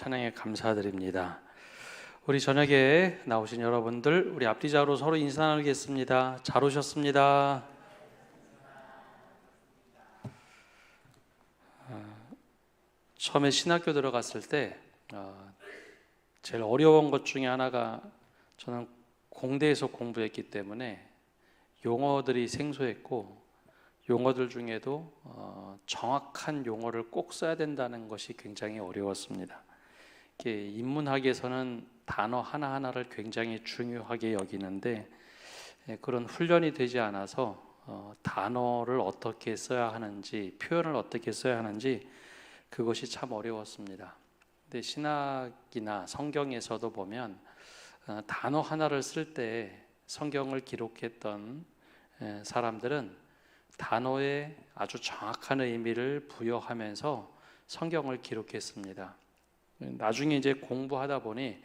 찬양에 감사드립니다. 우리 저녁에 나오신 여러분들, 우리 앞뒤자로 서로 인사 나누겠습니다. 잘 오셨습니다. 처음에 신학교 들어갔을 때 제일 어려운 것 중에 하나가, 저는 공대에서 공부했기 때문에 용어들이 생소했고, 용어들 중에도 정확한 용어를 꼭 써야 된다는 것이 굉장히 어려웠습니다. 인문학에서는 단어 하나하나를 굉장히 중요하게 여기는데, 그런 훈련이 되지 않아서 단어를 어떻게 써야 하는지, 표현을 어떻게 써야 하는지 그것이 참 어려웠습니다. 근데 신학이나 성경에서도 보면 단어 하나를 쓸 때 성경을 기록했던 사람들은 단어에 아주 정확한 의미를 부여하면서 성경을 기록했습니다. 나중에 이제 공부하다 보니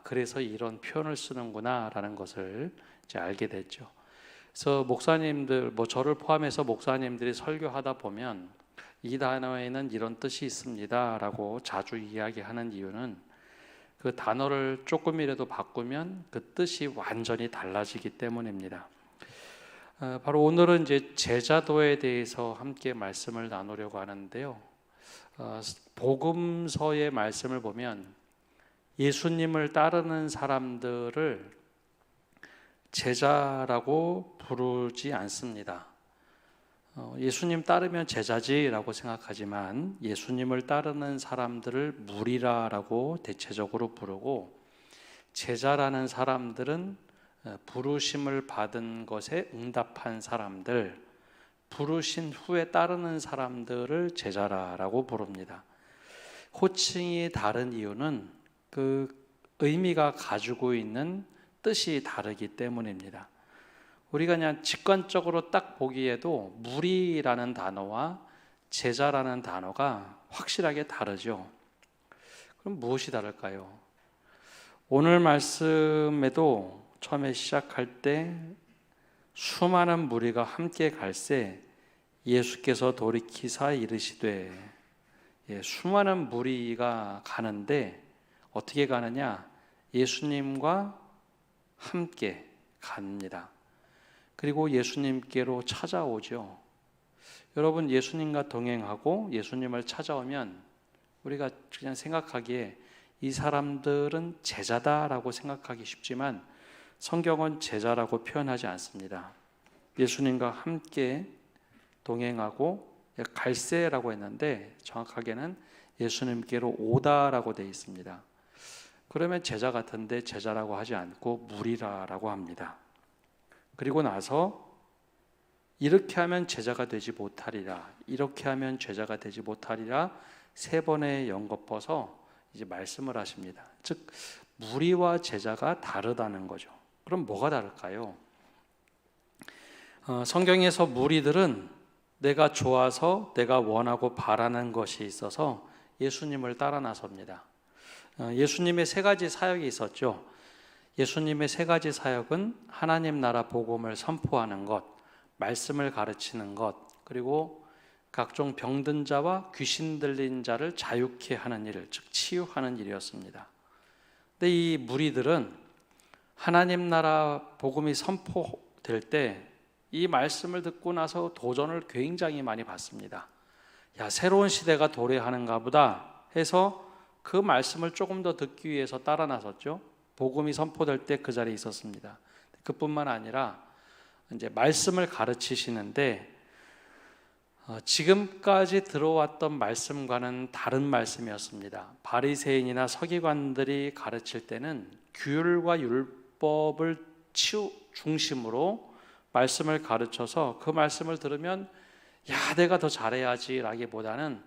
그래서 이런 표현을 쓰는구나 라는 것을 이제 알게 됐죠. 그래서 목사님들, 저를 포함해서 목사님들이 설교하다 보면 이 단어에는 이런 뜻이 있습니다 라고 자주 이야기하는 이유는, 그 단어를 조금이라도 바꾸면 그 뜻이 완전히 달라지기 때문입니다. 바로 오늘은 이제 제자도에 대해서 함께 말씀을 나누려고 하는데요. 복음서의 말씀을 보면 예수님을 따르는 사람들을 제자라고 부르지 않습니다. 예수님 따르면 제자지라고 생각하지만 예수님을 따르는 사람들을 무리라라고 대체적으로 부르고, 제자라는 사람들은 부르심을 받은 것에 응답한 사람들, 부르신 후에 따르는 사람들을 제자라고 부릅니다. 호칭이 다른 이유는 그 의미가 가지고 있는 뜻이 다르기 때문입니다. 우리가 그냥 직관적으로 딱 보기에도 무리라는 단어와 제자라는 단어가 확실하게 다르죠. 그럼 무엇이 다를까요? 오늘 말씀에도 처음에 시작할 때 수많은 무리가 함께 갈새 예수께서 돌이키사 이르시되, 수많은 무리가 가는데 어떻게 가느냐? 예수님과 함께 갑니다. 그리고 예수님께로 찾아오죠. 여러분, 예수님과 동행하고 예수님을 찾아오면 우리가 그냥 생각하기에 이 사람들은 제자다라고 생각하기 쉽지만 성경은 제자라고 표현하지 않습니다. 예수님과 함께 동행하고, 갈새라고 했는데 정확하게는 예수님께로 오다라고 되어 있습니다. 그러면 제자 같은데 제자라고 하지 않고 무리라라고 합니다. 그리고 나서 이렇게 하면 제자가 되지 못하리라, 이렇게 하면 제자가 되지 못하리라 세 번에 연거퍼서 이제 말씀을 하십니다. 즉 무리와 제자가 다르다는 거죠. 그럼 뭐가 다를까요? 성경에서 무리들은 내가 좋아서 내가 원하고 바라는 것이 있어서 예수님을 따라 나섭니다. 예수님의 세 가지 사역이 있었죠. 예수님의 세 가지 사역은 하나님 나라 복음을 선포하는 것, 말씀을 가르치는 것, 그리고 각종 병든 자와 귀신 들린 자를 자유케 하는 일, 즉 치유하는 일이었습니다. 근데 이 무리들은 하나님 나라 복음이 선포될 때 이 말씀을 듣고 나서 도전을 굉장히 많이 받습니다. 새로운 시대가 도래하는가 보다 해서 그 말씀을 조금 더 듣기 위해서 따라 나섰죠. 복음이 선포될 때 그 자리에 있었습니다. 그뿐만 아니라 이제 말씀을 가르치시는데 지금까지 들어왔던 말씀과는 다른 말씀이었습니다. 바리새인이나 서기관들이 가르칠 때는 규율과 율법을 중심으로 말씀을 가르쳐서 그 말씀을 들으면 내가 더 잘해야지 라기보다는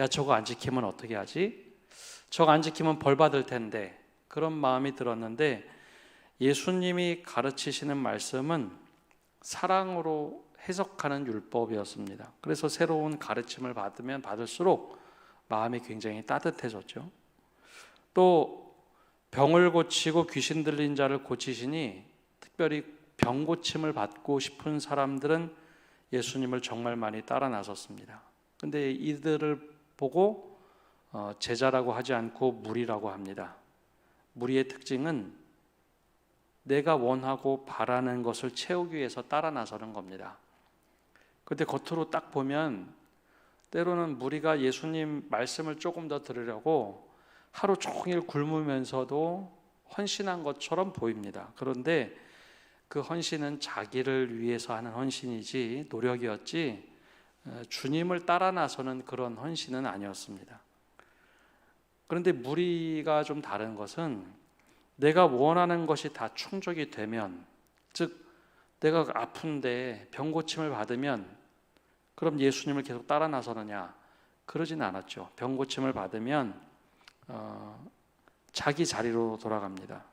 저거 안 지키면 어떻게 하지? 저거 안 지키면 벌 받을 텐데, 그런 마음이 들었는데 예수님이 가르치시는 말씀은 사랑으로 해석하는 율법이었습니다. 그래서 새로운 가르침을 받으면 받을수록 마음이 굉장히 따뜻해졌죠. 또 병을 고치고 귀신 들린 자를 고치시니 특별히 병 고침을 받고 싶은 사람들은 예수님을 정말 많이 따라 나섰습니다. 근데 이들을 보고 제자라고 하지 않고 무리라고 합니다. 무리의 특징은 내가 원하고 바라는 것을 채우기 위해서 따라 나서는 겁니다. 그런데 겉으로 딱 보면 때로는 무리가 예수님 말씀을 조금 더 들으려고 하루 종일 굶으면서도 헌신한 것처럼 보입니다. 그런데 그 헌신은 자기를 위해서 하는 헌신이지 노력이었지 주님을 따라 나서는 그런 헌신은 아니었습니다. 그런데 무리가 좀 다른 것은 내가 원하는 것이 다 충족이 되면, 즉 내가 아픈데 병 고침을 받으면 그럼 예수님을 계속 따라 나서느냐? 그러진 않았죠. 병 고침을 받으면 자기 자리로 돌아갑니다.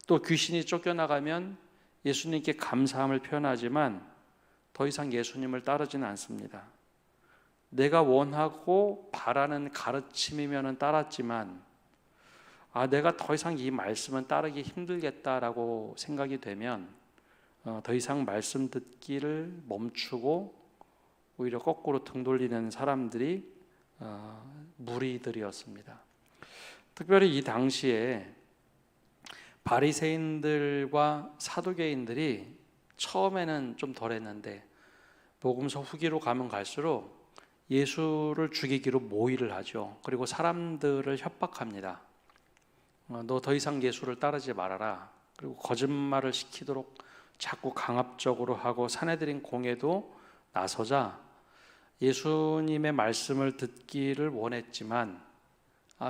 또 귀신이 쫓겨나가면 예수님께 감사함을 표현하지만 더 이상 예수님을 따르지는 않습니다. 내가 원하고 바라는 가르침이면 따랐지만 내가 더 이상 이 말씀은 따르기 힘들겠다라고 생각이 되면 더 이상 말씀 듣기를 멈추고 오히려 거꾸로 등 돌리는 사람들이 무리들이었습니다. 특별히 이 당시에 바리새인들과 사두개인들이 처음에는 좀 덜했는데 복음서 후기로 가면 갈수록 예수를 죽이기로 모의를 하죠. 그리고 사람들을 협박합니다. 너 더 이상 예수를 따르지 말아라. 그리고 거짓말을 시키도록 자꾸 강압적으로 하고 사내들인 공회도 나서자 예수님의 말씀을 듣기를 원했지만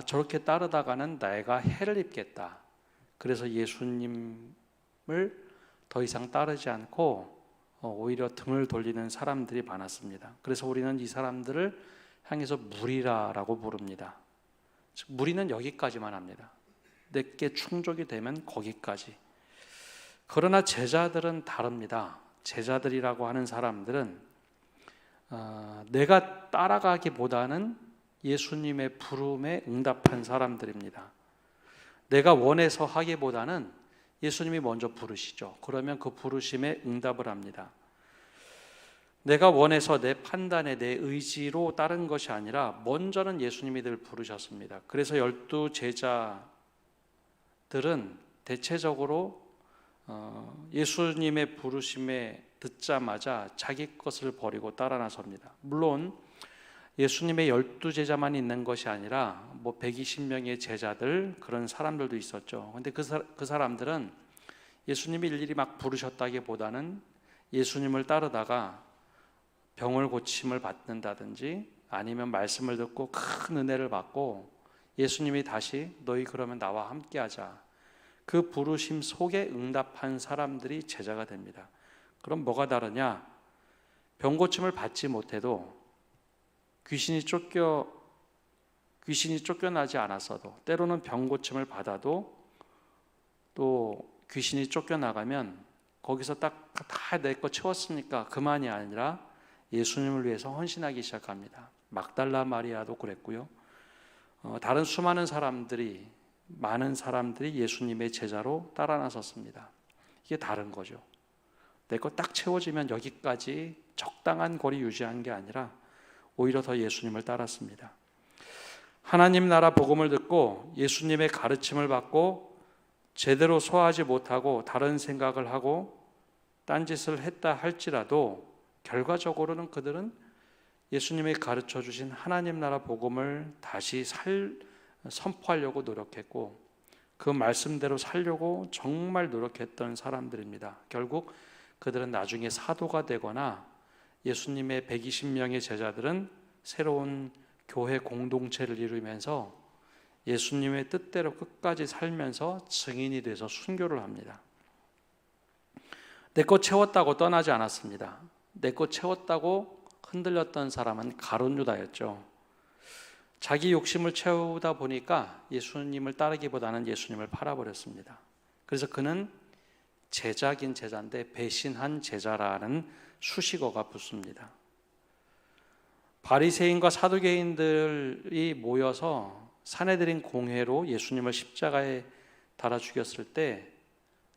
저렇게 따르다가는 내가 해를 입겠다. 그래서 예수님을 더 이상 따르지 않고 오히려 등을 돌리는 사람들이 많았습니다. 그래서 우리는 이 사람들을 향해서 무리라라고 부릅니다. 즉 무리는 여기까지만 합니다. 내게 충족이 되면 거기까지. 그러나 제자들은 다릅니다. 제자들이라고 하는 사람들은 내가 따라가기보다는 예수님의 부름에 응답한 사람들입니다. 내가 원해서 하기보다는 예수님이 먼저 부르시죠. 그러면 그 부르심에 응답을 합니다. 내가 원해서 내 판단에 내 의지로 따른 것이 아니라 먼저는 예수님이 늘 부르셨습니다. 그래서 12 제자들은 대체적으로 예수님의 부르심에 듣자마자 자기 것을 버리고 따라 나섭니다. 물론 예수님의 12 제자만 있는 것이 아니라 120명의 제자들 그런 사람들도 있었죠. 그런데 그 사람들은 예수님이 일일이 막 부르셨다기보다는 예수님을 따르다가 병을 고침을 받는다든지 아니면 말씀을 듣고 큰 은혜를 받고 예수님이 다시 너희 그러면 나와 함께하자. 그 부르심 속에 응답한 사람들이 제자가 됩니다. 그럼 뭐가 다르냐? 병 고침을 받지 못해도 귀신이 쫓겨나지 않았어도 때로는 병 고침을 받아도 또 귀신이 쫓겨나가면 거기서 딱 다 내 거 채웠으니까 그만이 아니라 예수님을 위해서 헌신하기 시작합니다. 막달라 마리아도 그랬고요. 다른 수많은 사람들이 많은 사람들이 예수님의 제자로 따라 나섰습니다. 이게 다른 거죠. 내 거 딱 채워지면 여기까지 적당한 거리 유지한 게 아니라 오히려 더 예수님을 따랐습니다. 하나님 나라 복음을 듣고 예수님의 가르침을 받고 제대로 소화하지 못하고 다른 생각을 하고 딴짓을 했다 할지라도 결과적으로는 그들은 예수님이 가르쳐 주신 하나님 나라 복음을 다시 선포하려고 노력했고 그 말씀대로 살려고 정말 노력했던 사람들입니다. 결국 그들은 나중에 사도가 되거나 예수님의 120명의 제자들은 새로운 교회 공동체를 이루면서 예수님의 뜻대로 끝까지 살면서 증인이 돼서 순교를 합니다. 내 것 채웠다고 떠나지 않았습니다. 내 것 채웠다고 흔들렸던 사람은 가룟 유다였죠. 자기 욕심을 채우다 보니까 예수님을 따르기보다는 예수님을 팔아버렸습니다. 그래서 그는 제자긴 제자인데 배신한 제자라는 수식어가 붙습니다. 바리새인과 사두개인들이 모여서 사내들인 공회로 예수님을 십자가에 달아 죽였을 때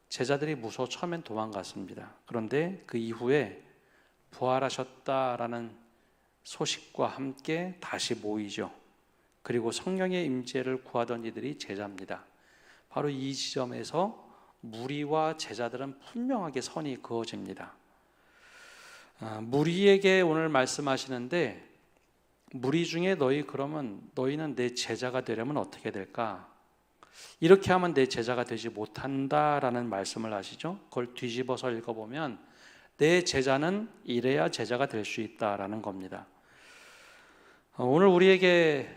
제자들이 무서워 처음엔 도망갔습니다. 그런데 그 이후에 부활하셨다라는 소식과 함께 다시 모이죠. 그리고 성령의 임재를 구하던 이들이 제자입니다. 바로 이 지점에서 무리와 제자들은 분명하게 선이 그어집니다. 무리에게 오늘 말씀하시는데, 무리 중에 너희는 내 제자가 되려면 어떻게 될까? 이렇게 하면 내 제자가 되지 못한다라는 말씀을 하시죠. 그걸 뒤집어서 읽어보면 내 제자는 이래야 제자가 될 수 있다라는 겁니다. 오늘 우리에게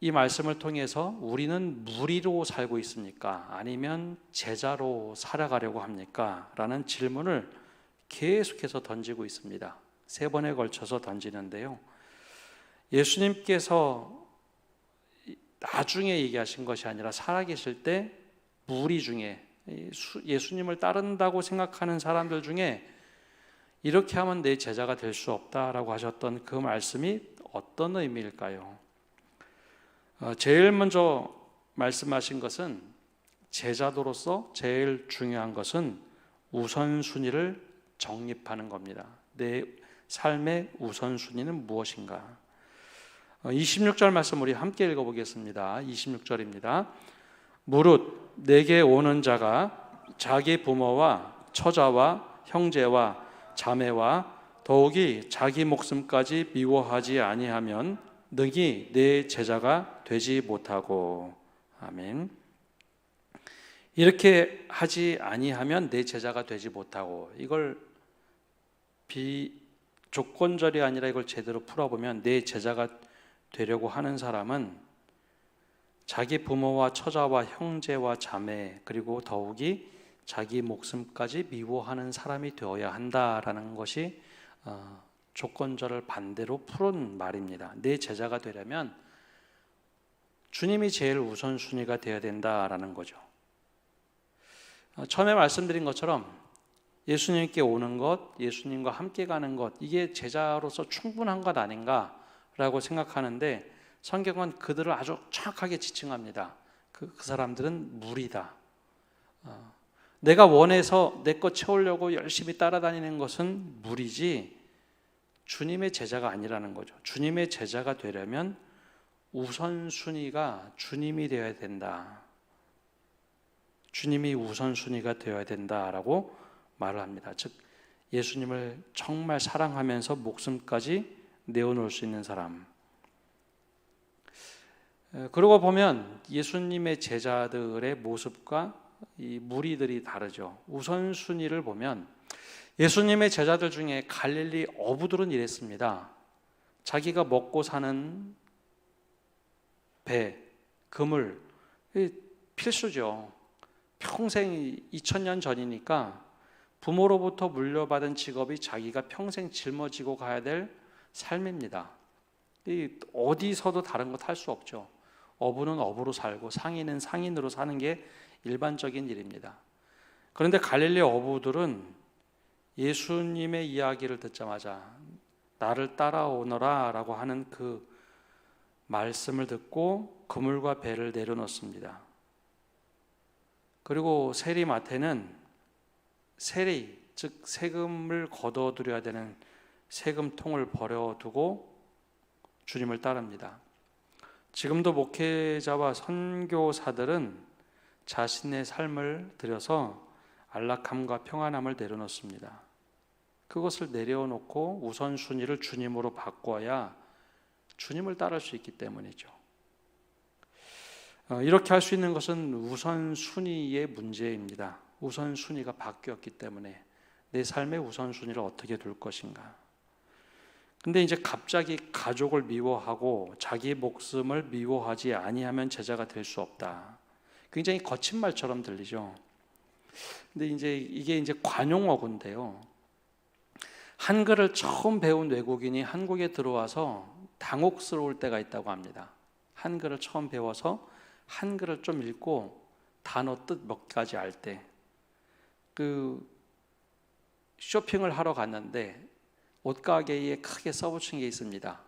이 말씀을 통해서 우리는 무리로 살고 있습니까? 아니면 제자로 살아가려고 합니까? 라는 질문을 계속해서 던지고 있습니다. 3번에 걸쳐서 던지는데요. 예수님께서 나중에 얘기하신 것이 아니라 살아계실 때 무리 중에, 예수님을 따른다고 생각하는 사람들 중에 이렇게 하면 내 제자가 될 수 없다라고 하셨던 그 말씀이 어떤 의미일까요? 제일 먼저 말씀하신 것은, 제자도로서 제일 중요한 것은 우선순위를 정립하는 겁니다. 내 삶의 우선순위는 무엇인가? 26절 말씀 우리 함께 읽어보겠습니다. 26절입니다. 무릇 내게 오는 자가 자기 부모와 처자와 형제와 자매와 더욱이 자기 목숨까지 미워하지 아니하면 능히 내 제자가 되지 못하고. 아멘. 이렇게 하지 아니하면 내 제자가 되지 못하고, 이걸 비조건절이 아니라 이걸 제대로 풀어보면 내 제자가 되려고 하는 사람은 자기 부모와 처자와 형제와 자매, 그리고 더욱이 자기 목숨까지 미워하는 사람이 되어야 한다라는 것이 조건절을 반대로 푸른 말입니다. 내 제자가 되려면 주님이 제일 우선순위가 되어야 된다라는 거죠. 처음에 말씀드린 것처럼 예수님께 오는 것, 예수님과 함께 가는 것, 이게 제자로서 충분한 것 아닌가라고 생각하는데, 성경은 그들을 아주 정확하게 지칭합니다. 그 사람들은 무리다. 내가 원해서 내 것 채우려고 열심히 따라다니는 것은 무리지 주님의 제자가 아니라는 거죠. 주님의 제자가 되려면 우선순위가 주님이 되어야 된다. 주님이 우선순위가 되어야 된다라고 말을 합니다. 즉 예수님을 정말 사랑하면서 목숨까지 내어놓을 수 있는 사람. 그러고 보면 예수님의 제자들의 모습과 이 무리들이 다르죠. 우선순위를 보면 예수님의 제자들 중에 갈릴리 어부들은 이랬습니다. 자기가 먹고 사는 배, 그물, 필수죠. 평생 2000년 전이니까 부모로부터 물려받은 직업이 자기가 평생 짊어지고 가야 될 삶입니다. 어디서도 다른 것 할 수 없죠. 어부는 어부로 살고 상인은 상인으로 사는 게 일반적인 일입니다. 그런데 갈릴리 어부들은 예수님의 이야기를 듣자마자 나를 따라오너라 라고 하는 그 말씀을 듣고 그물과 배를 내려놓습니다. 그리고 세리마태는 세리, 즉 세금을 걷어들여야 되는 세금통을 버려두고 주님을 따릅니다. 지금도 목회자와 선교사들은 자신의 삶을 들여서 안락함과 평안함을 내려놓습니다. 그것을 내려놓고 우선순위를 주님으로 바꿔야 주님을 따를 수 있기 때문이죠. 이렇게 할 수 있는 것은 우선순위의 문제입니다. 우선순위가 바뀌었기 때문에 내 삶의 우선순위를 어떻게 둘 것인가. 근데 이제 갑자기 가족을 미워하고 자기 목숨을 미워하지 아니하면 제자가 될 수 없다. 굉장히 거친 말처럼 들리죠. 근데 이게 이제 관용어구인데요. 한글을 처음 배운 외국인이 한국에 들어와서 당혹스러울 때가 있다고 합니다. 한글을 처음 배워서 한글을 좀 읽고 단어 뜻 몇 가지 알 때, 쇼핑을 하러 갔는데 옷가게에 크게 써붙인 게 있습니다.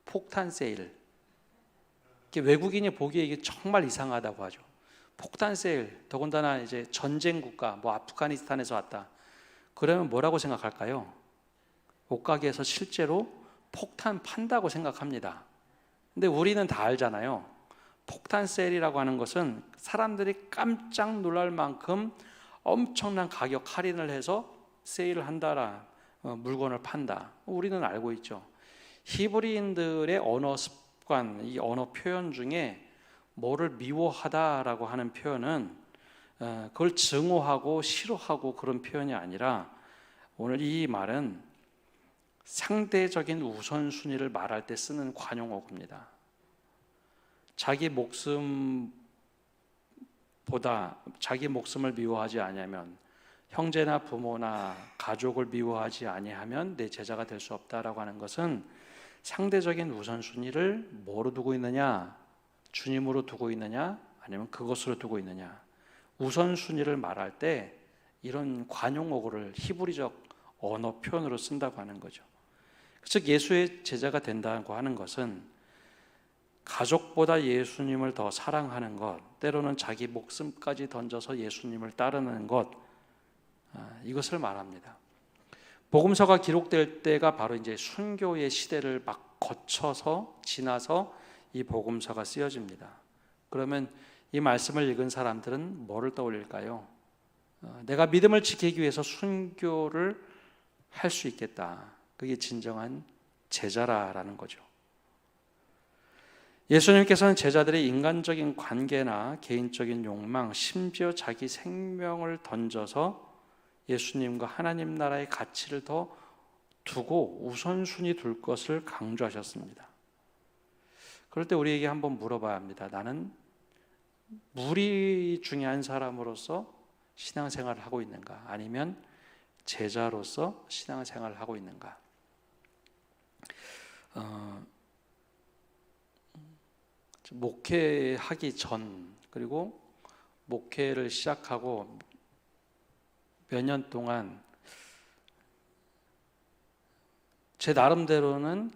폭탄 세일. 외국인이 보기에 이게 정말 이상하다고 하죠. 폭탄 세일, 더군다나 이제 전쟁 국가, 뭐 아프가니스탄에서 왔다. 그러면 뭐라고 생각할까요? 옷가게에서 실제로 폭탄 판다고 생각합니다. 근데 우리는 다 알잖아요. 폭탄 세일이라고 하는 것은 사람들이 깜짝 놀랄 만큼 엄청난 가격 할인을 해서 세일을 한다라, 물건을 판다. 우리는 알고 있죠. 히브리인들의 언어 습관, 이 언어 표현 중에 뭐를 미워하다라고 하는 표현은 그걸 증오하고 싫어하고 그런 표현이 아니라, 오늘 이 말은 상대적인 우선순위를 말할 때 쓰는 관용어구입니다. 자기 목숨보다 자기 목숨을 미워하지 아니하면, 형제나 부모나 가족을 미워하지 아니하면 내 제자가 될 수 없다라고 하는 것은 상대적인 우선순위를 뭐로 두고 있느냐, 주님으로 두고 있느냐, 아니면 그것으로 두고 있느냐. 우선순위를 말할 때 이런 관용어구를 히브리적 언어 표현으로 쓴다고 하는 거죠. 즉 예수의 제자가 된다고 하는 것은 가족보다 예수님을 더 사랑하는 것, 때로는 자기 목숨까지 던져서 예수님을 따르는 것, 이것을 말합니다. 복음서가 기록될 때가 바로 이제 순교의 시대를 막 거쳐서 지나서 이 복음서가 쓰여집니다. 그러면 이 말씀을 읽은 사람들은 뭐를 떠올릴까요? 내가 믿음을 지키기 위해서 순교를 할 수 있겠다. 그게 진정한 제자라는 거죠. 예수님께서는 제자들의 인간적인 관계나 개인적인 욕망, 심지어 자기 생명을 던져서 예수님과 하나님 나라의 가치를 더 두고 우선순위 둘 것을 강조하셨습니다. 그럴 때 우리에게 한번 물어봐야 합니다. 나는 무리 중에 한 사람으로서 신앙생활을 하고 있는가? 아니면 제자로서 신앙생활을 하고 있는가? 목회하기 전, 그리고 목회를 시작하고 몇 년 동안 제 나름대로는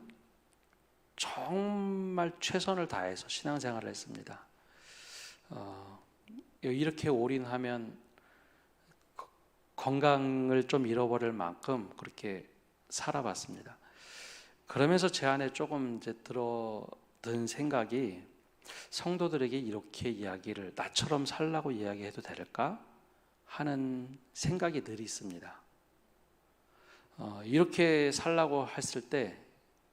정말 최선을 다해서 신앙생활을 했습니다. 이렇게 올인하면 건강을 좀 잃어버릴 만큼 그렇게 살아봤습니다. 그러면서 제 안에 조금 이제 들어든 생각이, 성도들에게 이렇게 이야기를, 나처럼 살라고 이야기해도 될까 하는 생각이 늘 있습니다. 이렇게 살라고 했을 때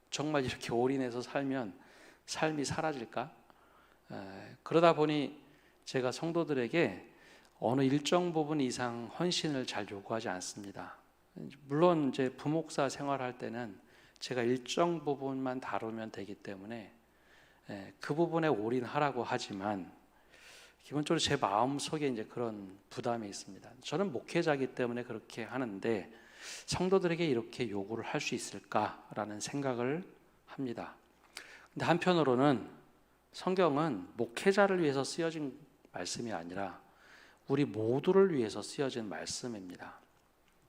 정말 이렇게 올인해서 살면 삶이 사라질까? 그러다 보니 제가 성도들에게 어느 일정 부분 이상 헌신을 잘 요구하지 않습니다. 물론 이제 부목사 생활할 때는 제가 일정 부분만 다루면 되기 때문에 그 부분에 올인하라고 하지만, 기본적으로 제 마음속에 이제 그런 부담이 있습니다. 저는 목회자이기 때문에 그렇게 하는데 성도들에게 이렇게 요구를 할 수 있을까라는 생각을 합니다. 근데 한편으로는 성경은 목회자를 위해서 쓰여진 말씀이 아니라 우리 모두를 위해서 쓰여진 말씀입니다.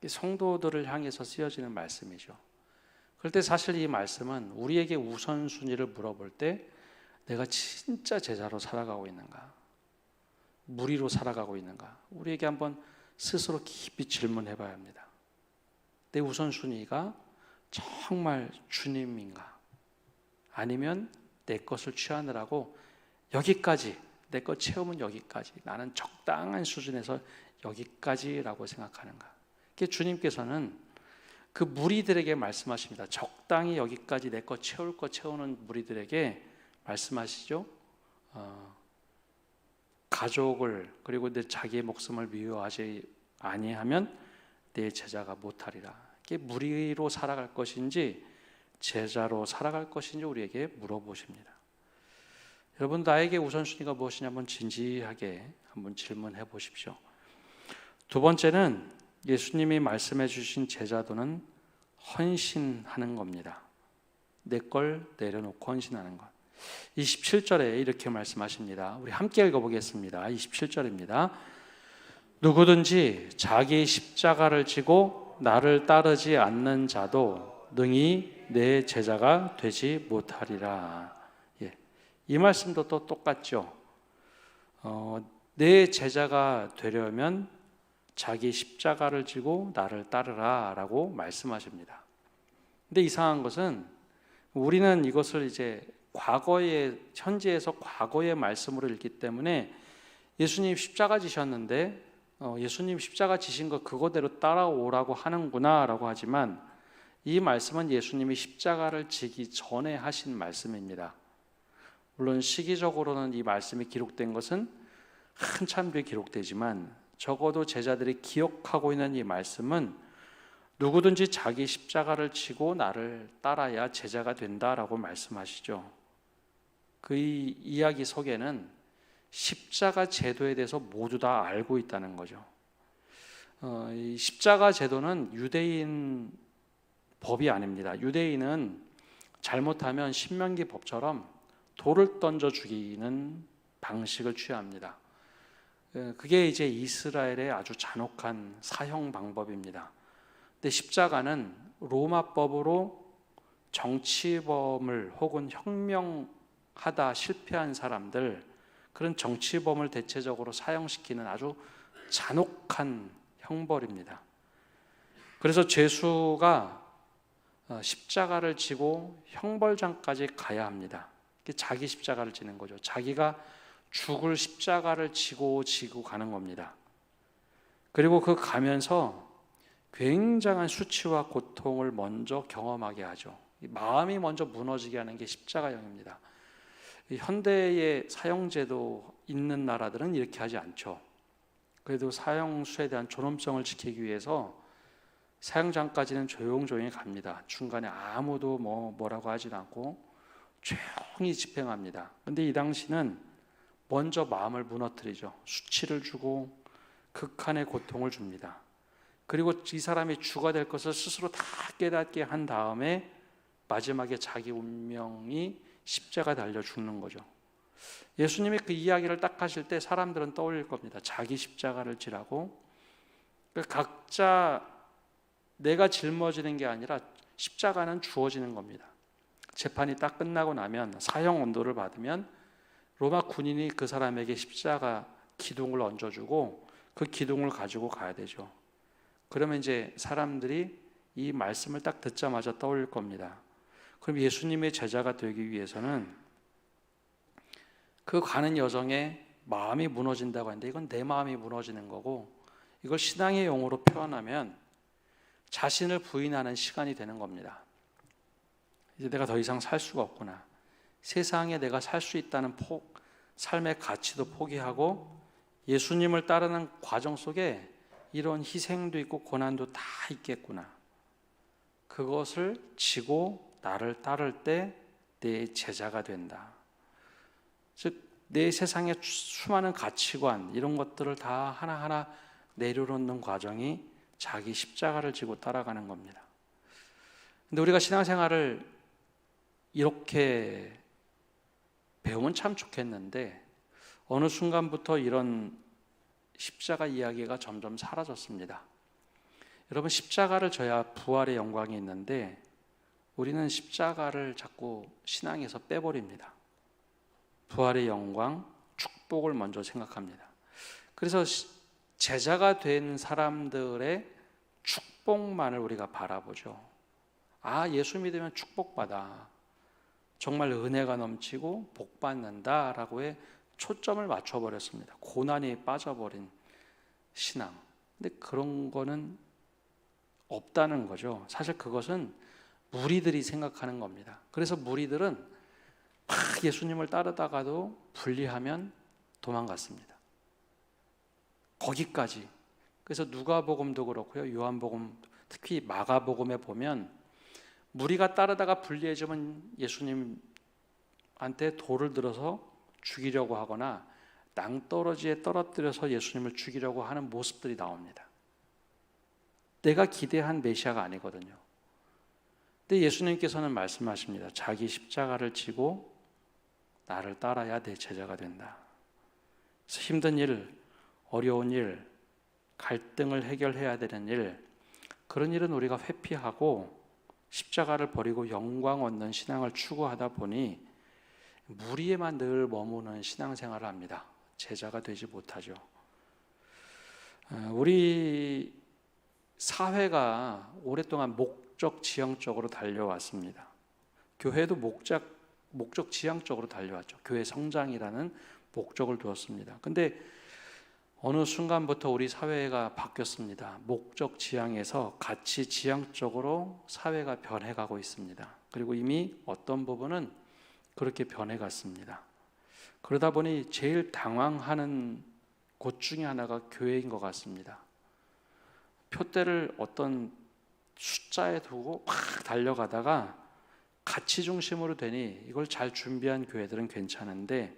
성도들을 향해서 쓰여지는 말씀이죠. 그럴 때 사실 이 말씀은 우리에게 우선순위를 물어볼 때 내가 진짜 제자로 살아가고 있는가, 무리로 살아가고 있는가, 우리에게 한번 스스로 깊이 질문해 봐야 합니다. 내 우선순위가 정말 주님인가, 아니면 내 것을 취하느라고 여기까지, 내 것 채우면 여기까지, 나는 적당한 수준에서 여기까지라고 생각하는가. 주님께서는 그 무리들에게 말씀하십니다. 적당히 여기까지 내 것 채울 것 채우는 무리들에게 말씀하시죠. 가족을, 그리고 내 자기의 목숨을 미워하지 아니하면 내 제자가 못하리라. 이게 무리로 살아갈 것인지 제자로 살아갈 것인지 우리에게 물어보십니다. 여러분, 나에게 우선순위가 무엇이냐 한번 진지하게 한번 질문해 보십시오. 두 번째는 예수님이 말씀해 주신 제자도는 헌신하는 겁니다. 내 걸 내려놓고 헌신하는 것. 27절에 이렇게 말씀하십니다. 우리 함께 읽어보겠습니다. 27절입니다. 누구든지 자기 십자가를 지고 나를 따르지 않는 자도 능히 내 제자가 되지 못하리라. 이 말씀도 또 똑같죠. 내 제자가 되려면 자기 십자가를 지고 나를 따르라 라고 말씀하십니다. 근데 이상한 것은 우리는 이것을 이제 과거의 현재에서 과거의 말씀으로 읽기 때문에 예수님 십자가 지셨는데 예수님 십자가 지신 거 그거대로 따라오라고 하는구나라고 하지만 이 말씀은 예수님이 십자가를 지기 전에 하신 말씀입니다. 물론 시기적으로는 이 말씀이 기록된 것은 한참 뒤에 기록되지만 적어도 제자들이 기억하고 있는 이 말씀은 누구든지 자기 십자가를 지고 나를 따라야 제자가 된다라고 말씀하시죠. 그 이야기 속에는 십자가 제도에 대해서 모두 다 알고 있다는 거죠. 이 십자가 제도는 유대인 법이 아닙니다. 유대인은 잘못하면 신명기 법처럼 돌을 던져 죽이는 방식을 취합니다. 그게 이제 이스라엘의 아주 잔혹한 사형 방법입니다. 근데 십자가는 로마법으로 정치범을 혹은 혁명하다 실패한 사람들, 그런 정치범을 대체적으로 사형시키는 아주 잔혹한 형벌입니다. 그래서 죄수가 십자가를 지고 형벌장까지 가야 합니다. 자기 십자가를 지는 거죠. 자기가 죽을 십자가를 지고 가는 겁니다. 그리고 그 가면서 굉장한 수치와 고통을 먼저 경험하게 하죠. 마음이 먼저 무너지게 하는 게 십자가형입니다. 현대의 사형제도 있는 나라들은 이렇게 하지 않죠. 그래도 사형수에 대한 존엄성을 지키기 위해서 사형장까지는 조용조용히 갑니다. 중간에 아무도 뭐라고 하지 않고 조용히 집행합니다. 그런데 이 당시는 먼저 마음을 무너뜨리죠. 수치를 주고 극한의 고통을 줍니다. 그리고 이 사람이 주가 될 것을 스스로 다 깨닫게 한 다음에 마지막에 자기 운명이 십자가 달려 죽는 거죠. 예수님이 그 이야기를 딱 하실 때 사람들은 떠올릴 겁니다. 자기 십자가를 지라고. 각자 내가 짊어지는 게 아니라 십자가는 주어지는 겁니다. 재판이 딱 끝나고 나면 사형 언도를 받으면 로마 군인이 그 사람에게 십자가 기둥을 얹어주고 그 기둥을 가지고 가야 되죠. 그러면 이제 사람들이 이 말씀을 딱 듣자마자 떠올릴 겁니다. 그럼 예수님의 제자가 되기 위해서는 그 가는 여정에 마음이 무너진다고 하는데 이건 내 마음이 무너지는 거고, 이걸 신앙의 용어로 표현하면 자신을 부인하는 시간이 되는 겁니다. 이제 내가 더 이상 살 수가 없구나. 세상에 내가 살 수 있다는 삶의 가치도 포기하고 예수님을 따르는 과정 속에 이런 희생도 있고 고난도 다 있겠구나. 그것을 지고 나를 따를 때 내 제자가 된다. 즉 내 세상의 수많은 가치관 이런 것들을 다 하나하나 내려놓는 과정이 자기 십자가를 지고 따라가는 겁니다. 근데 우리가 신앙생활을 이렇게 배우면 참 좋겠는데 어느 순간부터 이런 십자가 이야기가 점점 사라졌습니다. 여러분, 십자가를 져야 부활의 영광이 있는데 우리는 십자가를 자꾸 신앙에서 빼버립니다. 부활의 영광, 축복을 먼저 생각합니다. 그래서 제자가 된 사람들의 축복만을 우리가 바라보죠. 아, 예수 믿으면 축복받아. 정말 은혜가 넘치고 복받는다라고의 초점을 맞춰버렸습니다. 고난이 빠져버린 신앙. 근데 그런 거는 없다는 거죠. 사실 그것은 무리들이 생각하는 겁니다. 그래서 무리들은 막 예수님을 따르다가도 분리하면 도망갔습니다. 거기까지. 그래서 누가복음도 그렇고요, 요한복음, 특히 마가복음에 보면 무리가 따르다가 분리해지면 예수님한테 돌을 들어서 죽이려고 하거나 낭떠러지에 떨어뜨려서 예수님을 죽이려고 하는 모습들이 나옵니다. 내가 기대한 메시아가 아니거든요. 근데 예수님께서는 말씀하십니다. 자기 십자가를 지고 나를 따라야 내 제자가 된다. 그래서 힘든 일, 어려운 일, 갈등을 해결해야 되는 일, 그런 일은 우리가 회피하고 십자가를 버리고 영광 얻는 신앙을 추구하다 보니 무리에만 늘 머무는 신앙생활을 합니다. 제자가 되지 못하죠. 우리 사회가 오랫동안 목적 지향적으로 달려왔습니다. 교회도 목적 지향적으로 달려왔죠. 교회 성장이라는 목적을 두었습니다. 근데 어느 순간부터 우리 사회가 바뀌었습니다. 목적 지향에서 가치 지향적으로 사회가 변해가고 있습니다. 그리고 이미 어떤 부분은 그렇게 변해갔습니다. 그러다 보니 제일 당황하는 곳 중에 하나가 교회인 것 같습니다. 표대를 어떤 숫자에 두고 확 달려가다가 가치 중심으로 되니 이걸 잘 준비한 교회들은 괜찮은데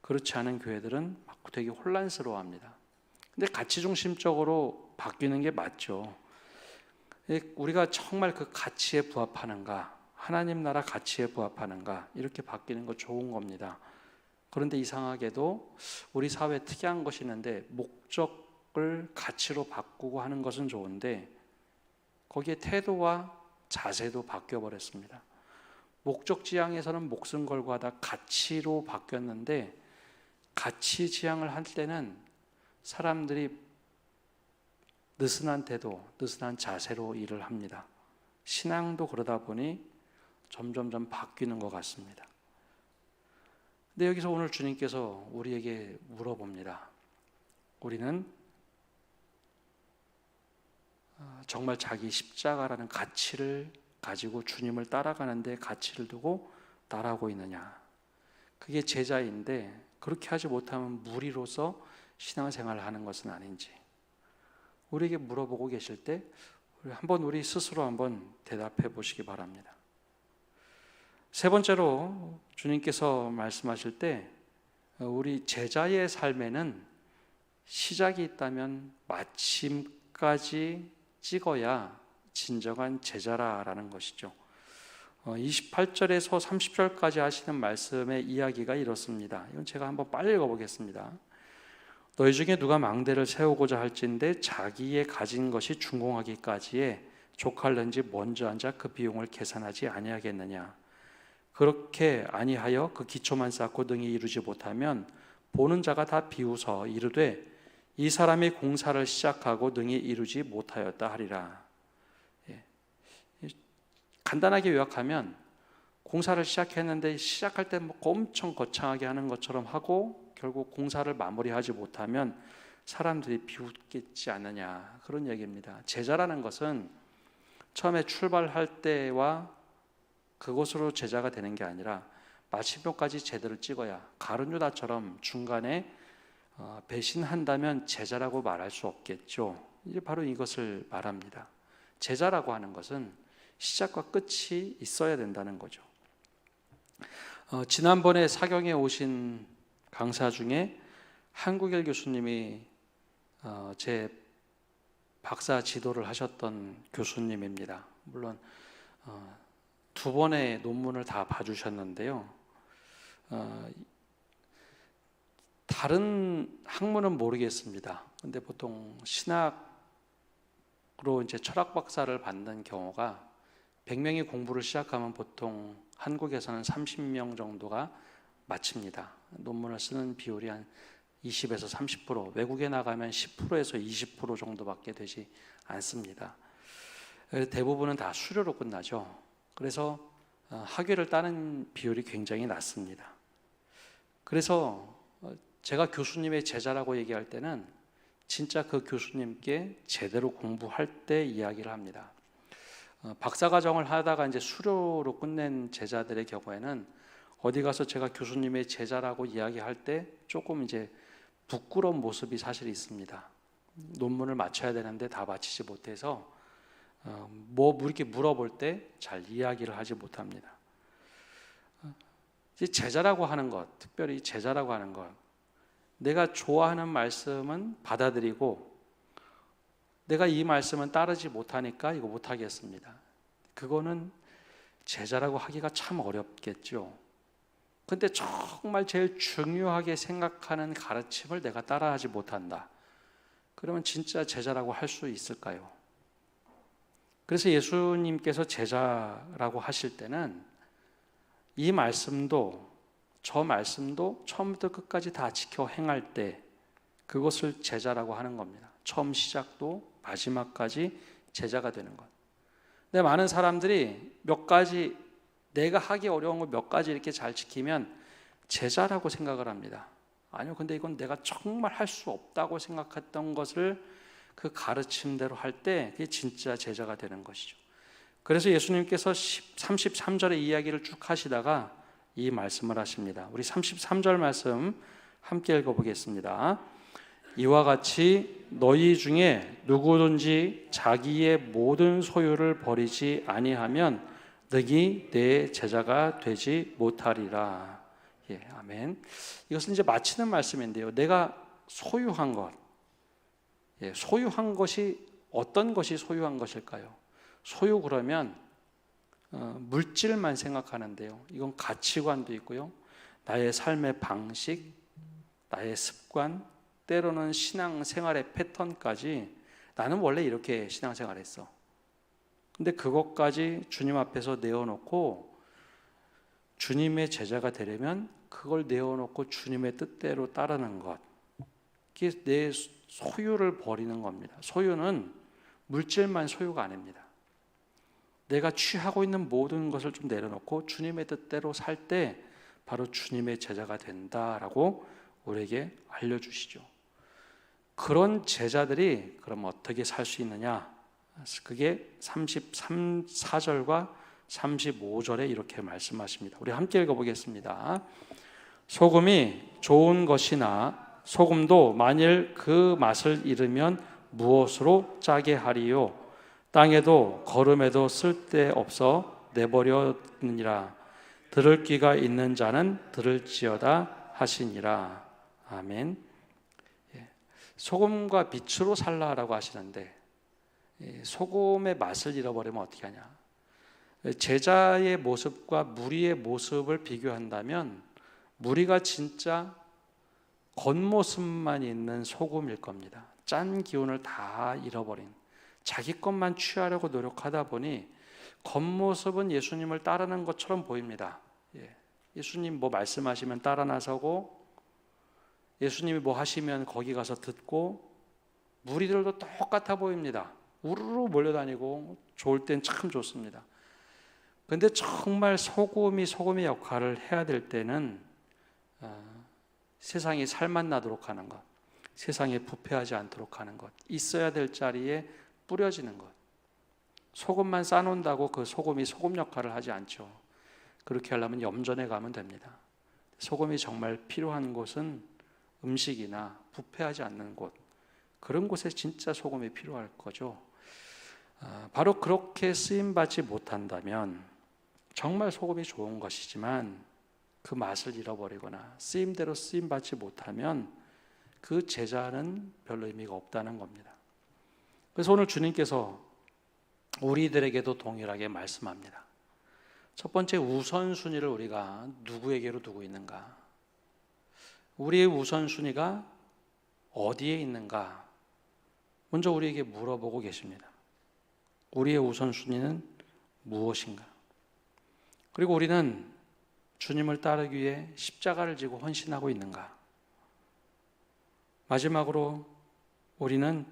그렇지 않은 교회들은 막 되게 혼란스러워합니다. 근데 가치 중심적으로 바뀌는 게 맞죠. 우리가 정말 그 가치에 부합하는가, 하나님 나라 가치에 부합하는가, 이렇게 바뀌는 거 좋은 겁니다. 그런데 이상하게도 우리 사회에 특이한 것이 있는데 목적을 가치로 바꾸고 하는 것은 좋은데 거기에 태도와 자세도 바뀌어 버렸습니다. 목적 지향에서는 목숨 걸고 하다 가치로 바뀌었는데 가치 지향을 할 때는 사람들이 느슨한 태도, 느슨한 자세로 일을 합니다. 신앙도 그러다 보니 점점점 바뀌는 것 같습니다. 근데 여기서 오늘 주님께서 우리에게 물어봅니다. 우리는 정말 자기 십자가라는 가치를 가지고 주님을 따라가는데 가치를 두고 따라오고 있느냐. 그게 제자인데 그렇게 하지 못하면 무리로서 신앙생활을 하는 것은 아닌지 우리에게 물어보고 계실 때 우리 스스로 한번 대답해 보시기 바랍니다. 세 번째로 주님께서 말씀하실 때 우리 제자의 삶에는 시작이 있다면 마침까지 찍어야 진정한 제자라는 것이죠. 28절에서 30절까지 하시는 말씀의 이야기가 이렇습니다. 이건 제가 한번 빨리 읽어보겠습니다. 너희 중에 누가 망대를 세우고자 할진대 자기의 가진 것이 준공하기까지에 족할는지 먼저 앉아 그 비용을 계산하지 아니하겠느냐. 그렇게 아니하여 그 기초만 쌓고 능히 이루지 못하면 보는 자가 다 비웃어 이르되 이 사람이 공사를 시작하고 능히 이루지 못하였다 하리라. 간단하게 요약하면 공사를 시작했는데 시작할 때 엄청 거창하게 하는 것처럼 하고 결국 공사를 마무리하지 못하면 사람들이 비웃겠지 않느냐, 그런 얘기입니다. 제자라는 것은 처음에 출발할 때와 그곳으로 제자가 되는 게 아니라 마침표까지 제대로 찍어야, 가룟 유다처럼 중간에 배신한다면 제자라고 말할 수 없겠죠. 이제 바로 이것을 말합니다. 제자라고 하는 것은 시작과 끝이 있어야 된다는 거죠. 지난번에 사경에 오신 강사 중에 한국일 교수님이 제 박사 지도를 하셨던 교수님입니다. 물론 두 번의 논문을 다 봐주셨는데요. 다른 학문은 모르겠습니다. 근데 보통 신학으로 이제 철학 박사를 받는 경우가 100명이 공부를 시작하면 보통 한국에서는 30명 정도가 마칩니다. 논문을 쓰는 비율이 한 20에서 30%, 외국에 나가면 10%에서 20% 정도밖에 되지 않습니다. 대부분은 다 수료로 끝나죠. 그래서 학위를 따는 비율이 굉장히 낮습니다. 그래서 제가 교수님의 제자라고 얘기할 때는 진짜 그 교수님께 제대로 공부할 때 이야기를 합니다. 박사과정을 하다가 이제 수료로 끝낸 제자들의 경우에는 어디 가서 제가 교수님의 제자라고 이야기할 때 조금 이제 부끄러운 모습이 사실 있습니다. 논문을 마쳐야 되는데 다 마치지 못해서 이렇게 물어볼 때 잘 이야기를 하지 못합니다. 제자라고 하는 것, 특별히 제자라고 하는 것, 내가 좋아하는 말씀은 받아들이고 내가 이 말씀은 따르지 못하니까 이거 못하겠습니다. 그거는 제자라고 하기가 참 어렵겠죠. 근데 정말 제일 중요하게 생각하는 가르침을 내가 따라하지 못한다. 그러면 진짜 제자라고 할 수 있을까요? 그래서 예수님께서 제자라고 하실 때는 이 말씀도 저 말씀도 처음부터 끝까지 다 지켜 행할 때 그것을 제자라고 하는 겁니다. 처음 시작도 마지막까지 제자가 되는 것. 근데 많은 사람들이 몇 가지 내가 하기 어려운 거 몇 가지 이렇게 잘 지키면 제자라고 생각을 합니다. 아니요, 근데 이건 내가 정말 할 수 없다고 생각했던 것을 그 가르침대로 할 때 그게 진짜 제자가 되는 것이죠. 그래서 예수님께서 33절의 이야기를 쭉 하시다가 이 말씀을 하십니다. 우리 33절 말씀 함께 읽어보겠습니다. 이와 같이 너희 중에 누구든지 자기의 모든 소유를 버리지 아니하면 너희 내 제자가 되지 못하리라. 예, 아멘. 이것은 이제 마치는 말씀인데요. 내가 소유한 것, 소유한 것이 어떤 것이 소유한 것일까요? 소유 그러면 물질만 생각하는데요. 이건 가치관도 있고요. 나의 삶의 방식, 나의 습관, 때로는 신앙생활의 패턴까지 나는 원래 이렇게 신앙생활했어. 근데 그것까지 주님 앞에서 내어놓고 주님의 제자가 되려면 그걸 내어놓고 주님의 뜻대로 따르는 것. 이게 내 소유를 버리는 겁니다. 소유는 물질만 소유가 아닙니다. 내가 취하고 있는 모든 것을 좀 내려놓고 주님의 뜻대로 살 때 바로 주님의 제자가 된다라고 우리에게 알려주시죠. 그런 제자들이 그럼 어떻게 살 수 있느냐? 그게 34절과 35절에 이렇게 말씀하십니다. 우리 함께 읽어보겠습니다. 소금이 좋은 것이나 소금도 만일 그 맛을 잃으면 무엇으로 짜게 하리요? 땅에도 거름에도 쓸데없어 내버렸느니라. 들을 귀가 있는 자는 들을지어다 하시니라. 아멘. 소금과 빛으로 살라라고 하시는데 소금의 맛을 잃어버리면 어떻게 하냐? 제자의 모습과 무리의 모습을 비교한다면 무리가 진짜 겉모습만 있는 소금일 겁니다. 짠 기운을 다 잃어버린, 자기 것만 취하려고 노력하다 보니 겉모습은 예수님을 따르는 것처럼 보입니다. 예수님 뭐 말씀하시면 따라 나서고 예수님이 뭐 하시면 거기 가서 듣고 무리들도 똑같아 보입니다. 우르르 몰려다니고 좋을 땐 참 좋습니다. 그런데 정말 소금이 소금의 역할을 해야 될 때는 세상이 살맛 나도록 하는 것, 세상에 부패하지 않도록 하는 것, 있어야 될 자리에 뿌려지는 것. 소금만 싸놓는다고 그 소금이 소금 역할을 하지 않죠. 그렇게 하려면 염전에 가면 됩니다. 소금이 정말 필요한 곳은 음식이나 부패하지 않는 곳, 그런 곳에 진짜 소금이 필요할 거죠. 바로 그렇게 쓰임받지 못한다면 정말 소금이 좋은 것이지만 그 맛을 잃어버리거나 쓰임대로 쓰임받지 못하면 그 제자는 별로 의미가 없다는 겁니다. 그래서 오늘 주님께서 우리들에게도 동일하게 말씀합니다. 첫 번째, 우선순위를 우리가 누구에게로 두고 있는가? 우리의 우선순위가 어디에 있는가? 먼저 우리에게 물어보고 계십니다. 우리의 우선순위는 무엇인가? 그리고 우리는 주님을 따르기 위해 십자가를 지고 헌신하고 있는가? 마지막으로 우리는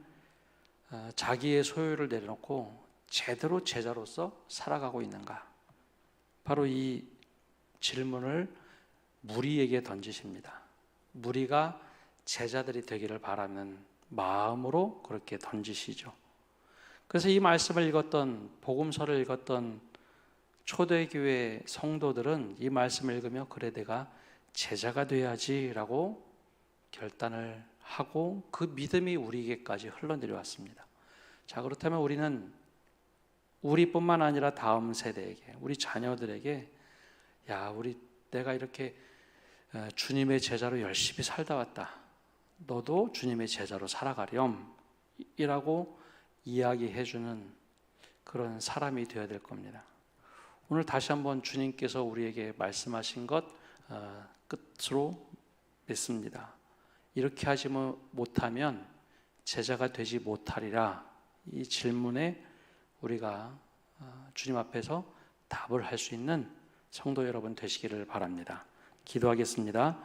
자기의 소유를 내려놓고 제대로 제자로서 살아가고 있는가? 바로 이 질문을 무리에게 던지십니다. 무리가 제자들이 되기를 바라는 마음으로 그렇게 던지시죠. 그래서 이 말씀을 읽었던, 복음서를 읽었던 초대교회 성도들은 이 말씀을 읽으며 그래 내가 제자가 돼야지라고 결단을 하고 그 믿음이 우리에게까지 흘러내려왔습니다. 자, 그렇다면 우리는 우리뿐만 아니라 다음 세대에게, 우리 자녀들에게 내가 이렇게 주님의 제자로 열심히 살다 왔다. 너도 주님의 제자로 살아가렴. 이라고 이야기해주는 그런 사람이 되어야 될 겁니다. 오늘 다시 한번 주님께서 우리에게 말씀하신 것 끝으로 맺습니다. 이렇게 하지 못하면 제자가 되지 못하리라. 이 질문에 우리가 주님 앞에서 답을 할 수 있는 성도 여러분 되시기를 바랍니다. 기도하겠습니다.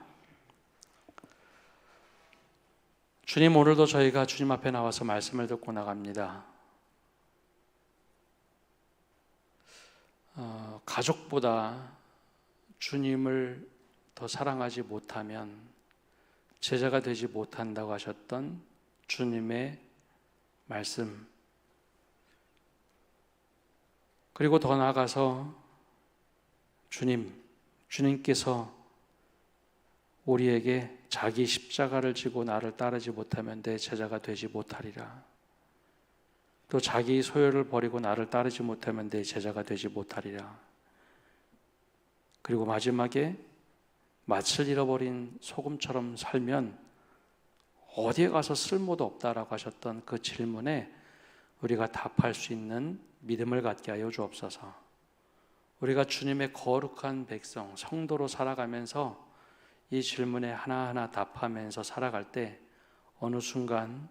주님, 오늘도 저희가 주님 앞에 나와서 말씀을 듣고 나갑니다. 가족보다 주님을 더 사랑하지 못하면 제자가 되지 못한다고 하셨던 주님의 말씀, 그리고 더 나아가서 주님께서 우리에게 자기 십자가를 지고 나를 따르지 못하면 내 제자가 되지 못하리라. 또 자기 소유를 버리고 나를 따르지 못하면 내 제자가 되지 못하리라. 그리고 마지막에 맛을 잃어버린 소금처럼 살면 어디에 가서 쓸모도 없다라고 하셨던 그 질문에 우리가 답할 수 있는 믿음을 갖게 하여 주옵소서. 우리가 주님의 거룩한 백성, 성도로 살아가면서 이 질문에 하나하나 답하면서 살아갈 때 어느 순간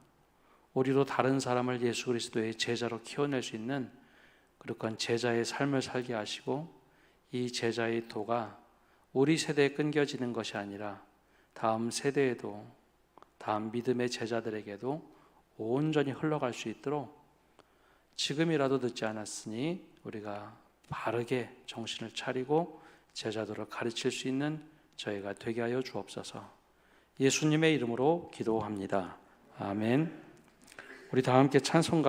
우리도 다른 사람을 예수 그리스도의 제자로 키워낼 수 있는 그런 제자의 삶을 살게 하시고, 이 제자의 도가 우리 세대에 끊겨지는 것이 아니라 다음 세대에도, 다음 믿음의 제자들에게도 온전히 흘러갈 수 있도록 지금이라도 늦지 않았으니 우리가 바르게 정신을 차리고 제자들을 가르칠 수 있는 저희가 되게 하여 주옵소서. 예수님의 이름으로 기도합니다. 아멘. 우리 다 함께 찬송가